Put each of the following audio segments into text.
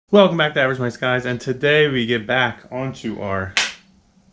Welcome back to Average Mice, guys, and today we get back onto our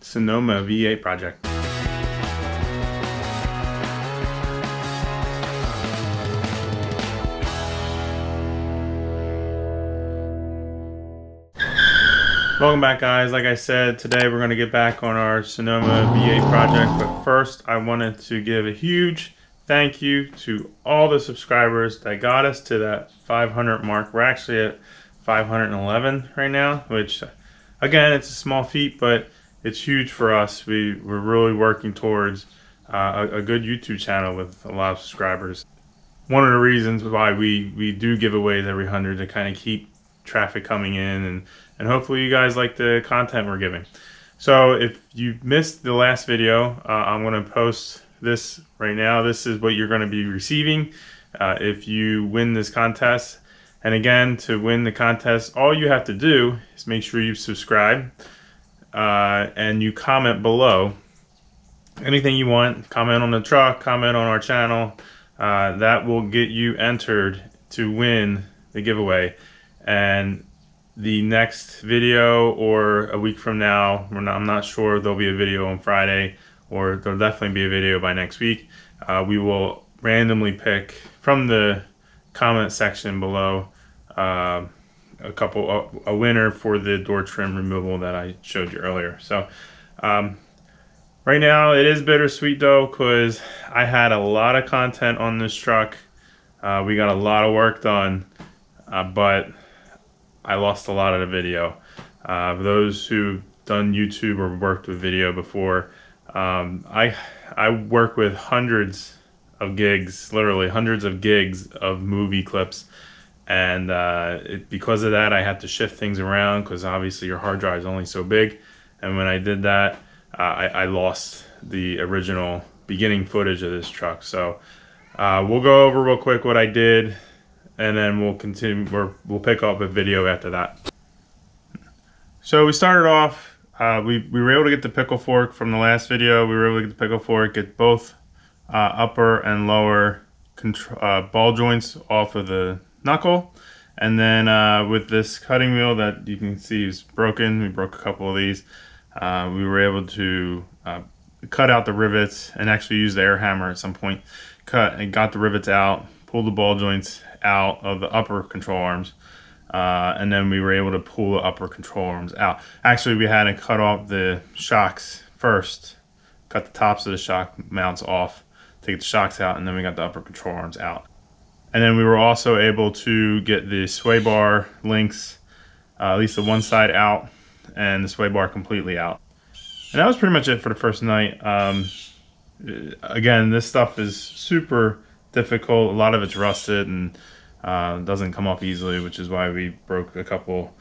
Sonoma V8 project. Welcome back, guys. Like I said, today we're going to get back on our Sonoma V8 project, but first I wanted to give a huge thank you to all the subscribers that got us to that 500 mark. We're actually at 511 right now, which again, it's a small feat, but it's huge for us. We're really working towards a good YouTube channel with a lot of subscribers. One of the reasons why we do giveaways every 100 to kind of keep traffic coming in, and hopefully you guys like the content we're giving. So if you missed the last video, I'm going to post this right now. This is what you're going to be receiving if you win this contest. And again, to win the contest, all you have to do is make sure you subscribe and you comment below anything you want. Comment on the truck, comment on our channel. That will get you entered to win the giveaway. And the next video, or a week from now, I'm not sure, there'll be a video on Friday, or there'll definitely be a video by next week. We will randomly pick from the comment section below a winner for the door trim removal that I showed you earlier. So right now it is bittersweet though, because I had a lot of content on this truck. We got a lot of work done, but I lost a lot of the video. Those who've done YouTube or worked with video before, I work with hundreds of gigs, literally hundreds of gigs of movie clips. And because of that, I had to shift things around, because obviously your hard drive is only so big. And when I did that, I lost the original beginning footage of this truck. So we'll go over real quick what I did, and then we'll continue. We'll pick up a video after that. So we started off, we were able to get the pickle fork from the last video. We were able to get the pickle fork, get both upper and lower ball joints off of the knuckle, and then with this cutting wheel that you can see is broken, we broke a couple of these. We were able to cut out the rivets and actually use the air hammer at some point. Cut and got the rivets out, pulled the ball joints out of the upper control arms, and then we were able to pull the upper control arms out. Actually, we had to cut off the shocks first, cut the tops of the shock mounts off to get the shocks out, and then we got the upper control arms out. And then we were also able to get the sway bar links, at least the one side out, and the sway bar completely out. And that was pretty much it for the first night. Again, this stuff is super difficult. A lot of it's rusted and doesn't come off easily, which is why we broke a couple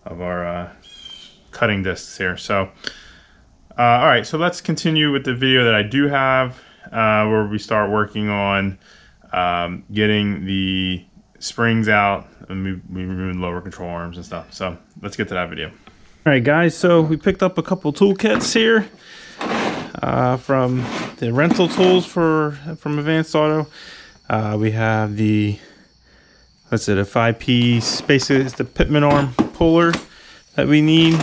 of our cutting discs here. So, all right, so let's continue with the video that I do have, where we start working on getting the springs out, and we removed lower control arms and stuff. So let's get to that video. All right, guys, so we picked up a couple toolkits here from the rental tools from Advanced Auto. We have the, what's it, a 5-piece, basically it's the Pitman arm puller that we need,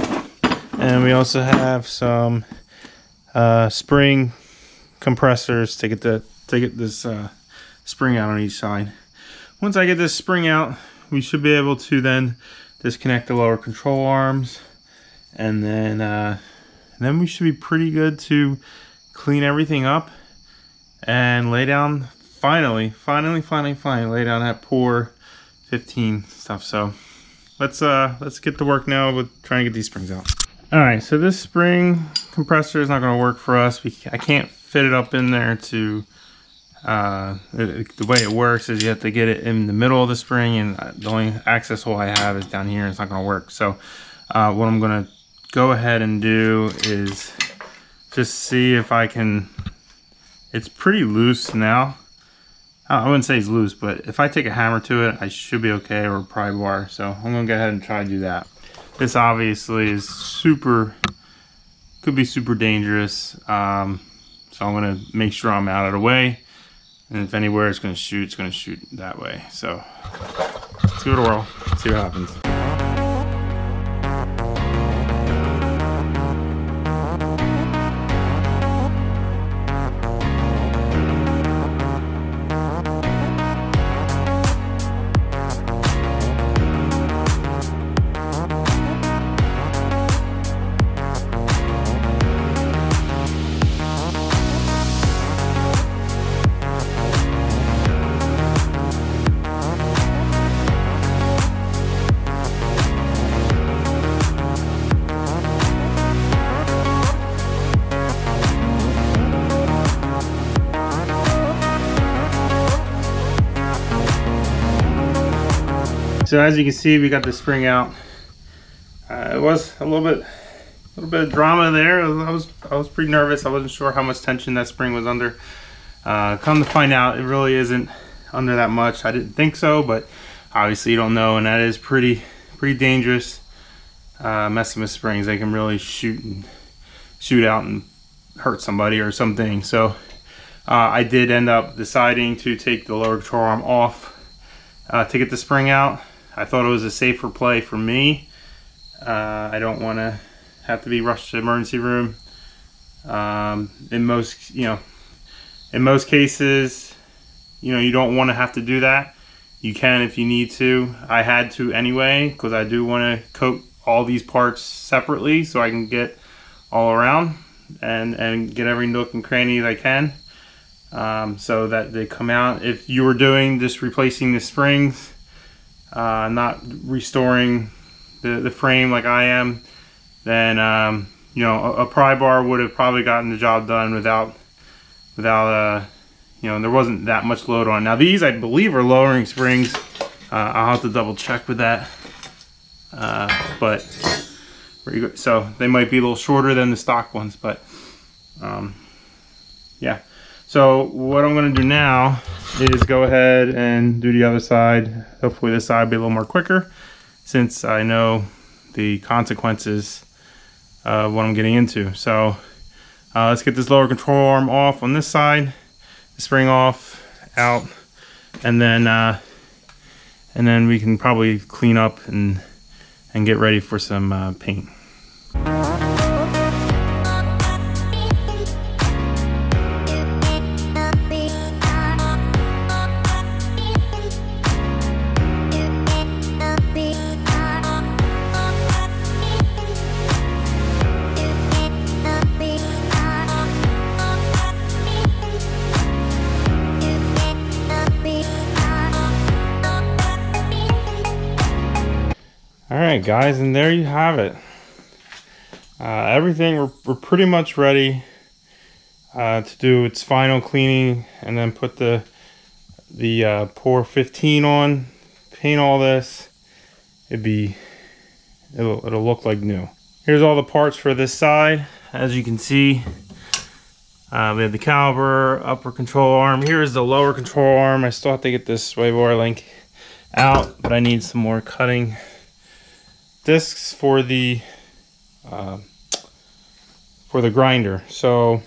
and we also have some spring compressors to get this spring out on each side. Once I get this spring out, we should be able to then disconnect the lower control arms, and then we should be pretty good to clean everything up and lay down, finally lay down that pour 15 stuff. So let's get to work now with trying to get these springs out. All right, so this spring compressor is not going to work for us. I can't fit it up in there to the way it works is you have to get it in the middle of the spring, and the only access hole I have is down here, and it's not going to work. So what I'm going to go ahead and do is just see if I can. It's pretty loose now. I wouldn't say it's loose, but if I take a hammer to it, I should be okay, or a pry bar. So I'm going to go ahead and try to do that. This obviously is could be super dangerous. So I'm going to make sure I'm out of the way. And if anywhere it's going to shoot that way. So let's give it a whirl, see what happens. so as you can see, we got the spring out. It was a little bit of drama there. I was pretty nervous. I wasn't sure how much tension that spring was under. Come to find out, it really isn't under that much. I didn't think so, but obviously you don't know, and that is pretty dangerous. Messing with springs, they can really shoot out and hurt somebody or something. So I did end up deciding to take the lower control arm off to get the spring out. I thought it was a safer play for me. I don't want to have to be rushed to the emergency room. In most cases, you don't want to have to do that. You can if you need to. I had to anyway, because I do want to coat all these parts separately so I can get all around and get every nook and cranny that I can, so that they come out. If you were doing just replacing the springs, not restoring the frame like I am, then a pry bar would have probably gotten the job done without there wasn't that much load on. Now these, I believe, are lowering springs. I'll have to double check with that. But so they might be a little shorter than the stock ones, but yeah. So what I'm going to do now is go ahead and do the other side. Hopefully this side will be a little more quicker, since I know the consequences of what I'm getting into. So let's get this lower control arm off on this side, the spring off, out, and then we can probably clean up and get ready for some paint. Alright guys, and there you have it. Everything, we're pretty much ready to do its final cleaning, and then put the Pour 15 on, paint all this. It'll look like new. Here's all the parts for this side. As you can see, we have the caliper, upper control arm. Here's the lower control arm. I still have to get this sway bar link out, but I need some more cutting discs for the grinder. So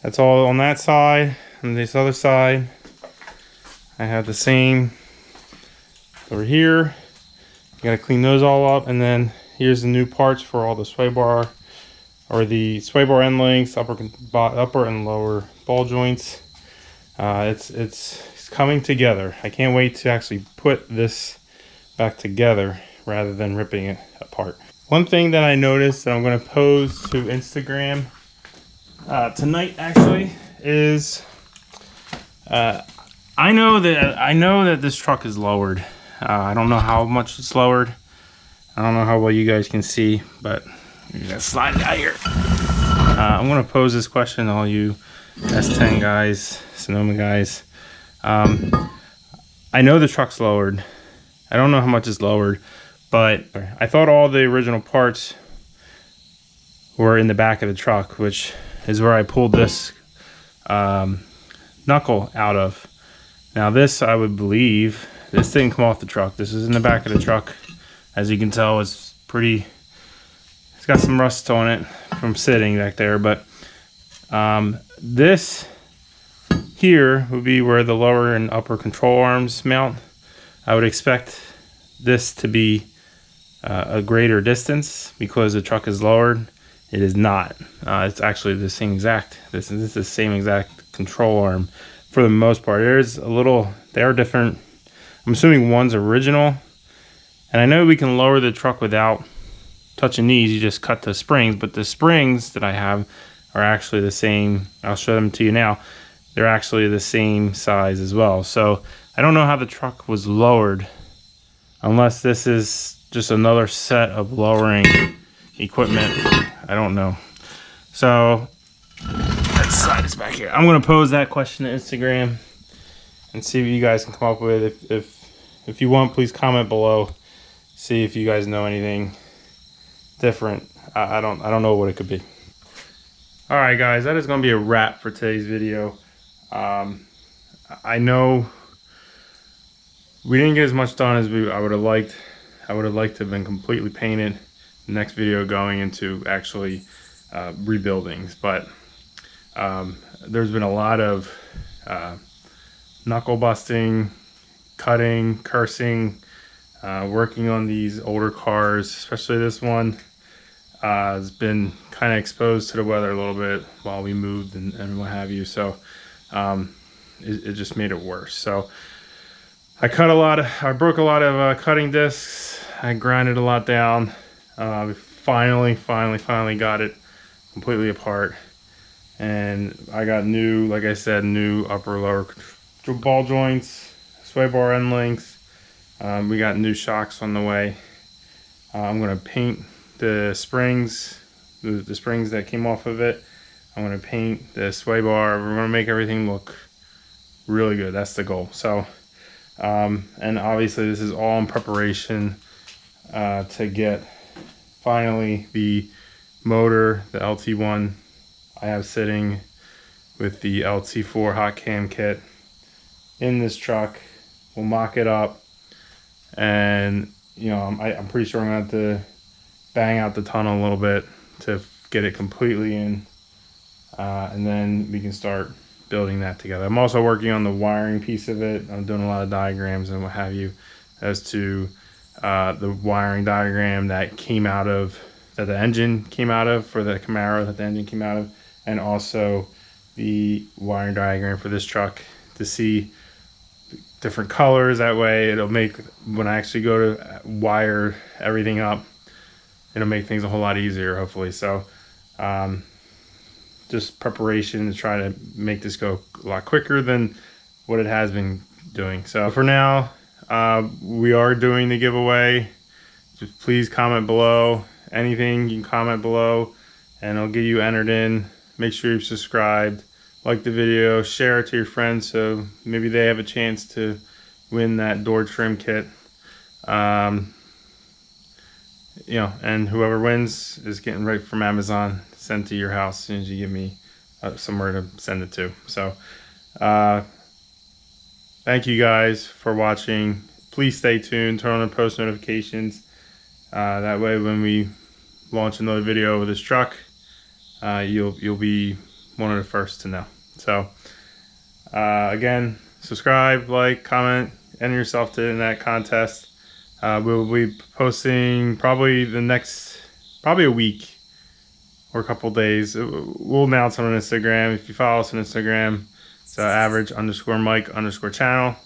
that's all on that side. And this other side, I have the same over here. You gotta clean those all up, and then here's the new parts for all the sway bar, or the sway bar end links, upper and lower ball joints. It's coming together. I can't wait to actually put this back together rather than ripping it apart. One thing that I noticed that I'm going to post to Instagram tonight actually is I know that this truck is lowered. I don't know how much it's lowered. I don't know how well you guys can see, but you gotta slide it out here. I'm going to pose this question to all you S10 guys, Sonoma guys. I know the truck's lowered. I don't know how much it's lowered, but I thought all the original parts were in the back of the truck, which is where I pulled this knuckle out of. Now this, I would believe, this didn't come off the truck. This is in the back of the truck. As you can tell, it's got some rust on it from sitting back there, but this here would be where the lower and upper control arms mount. I would expect this to be a greater distance because the truck is lowered. It is not. It's actually the same exact. This is the same exact control arm for the most part. They are different. I'm assuming one's original, and I know we can lower the truck without touching these. You just cut the springs, but the springs that I have are actually the same. I'll show them to you now. They're actually the same size as well. So I don't know how the truck was lowered, unless this is just another set of lowering equipment. I don't know. So let's slide this back here. I'm going to pose that question to Instagram and see what you guys can come up with. If if you want, please comment below. See if you guys know anything different. I don't know what it could be. All right, guys, that is going to be a wrap for today's video. I know we didn't get as much done as I would have liked. I would have liked to have been completely painted. The next video going into actually rebuildings, but there's been a lot of knuckle busting, cutting, cursing, working on these older cars, especially this one. Has been kind of exposed to the weather a little bit while we moved and what have you, so it just made it worse. So I broke a lot of cutting discs. I grinded a lot down. We finally got it completely apart, and I got new, like I said, new upper lower ball joints, sway bar end links. We got new shocks on the way. I'm gonna paint the springs, the springs that came off of it. I'm gonna paint the sway bar. We're gonna make everything look really good. That's the goal. So, and obviously this is all in preparation to get finally the motor, the LT1 I have sitting with the LT4 hot cam kit in this truck. We'll mock it up, and you know, I'm pretty sure I'm gonna have to bang out the tunnel a little bit to get it completely in, and then we can start building that together. I'm also working on the wiring piece of it. I'm doing a lot of diagrams and what have you as to the wiring diagram that the engine came out of for the Camaro, that the engine came out of, and also the wiring diagram for this truck to see different colors. That way it'll make, when I actually go to wire everything up, it'll make things a whole lot easier, hopefully. So just preparation to try to make this go a lot quicker than what it has been doing. So for now, we are doing the giveaway. Just please comment below. Anything, you can comment below and I'll get you entered in. Make sure you've subscribed, like the video, share it to your friends so maybe they have a chance to win that door trim kit. You know, and whoever wins is getting right from Amazon sent to your house as soon as you give me somewhere to send it to. So thank you guys for watching. Please stay tuned, turn on the post notifications. That way when we launch another video with this truck, you'll be one of the first to know. So again, subscribe, like, comment, enter yourself in that contest. We'll be posting probably a week or a couple days. We'll announce on Instagram. If you follow us on Instagram, it's average_Mike_channel,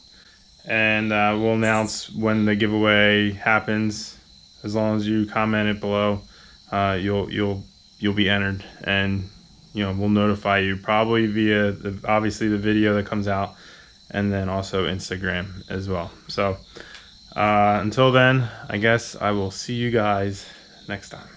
and we'll announce when the giveaway happens. As long as you comment it below, you'll be entered, and you know, we'll notify you probably via obviously the video that comes out, and then also Instagram as well. So until then, I guess I will see you guys next time.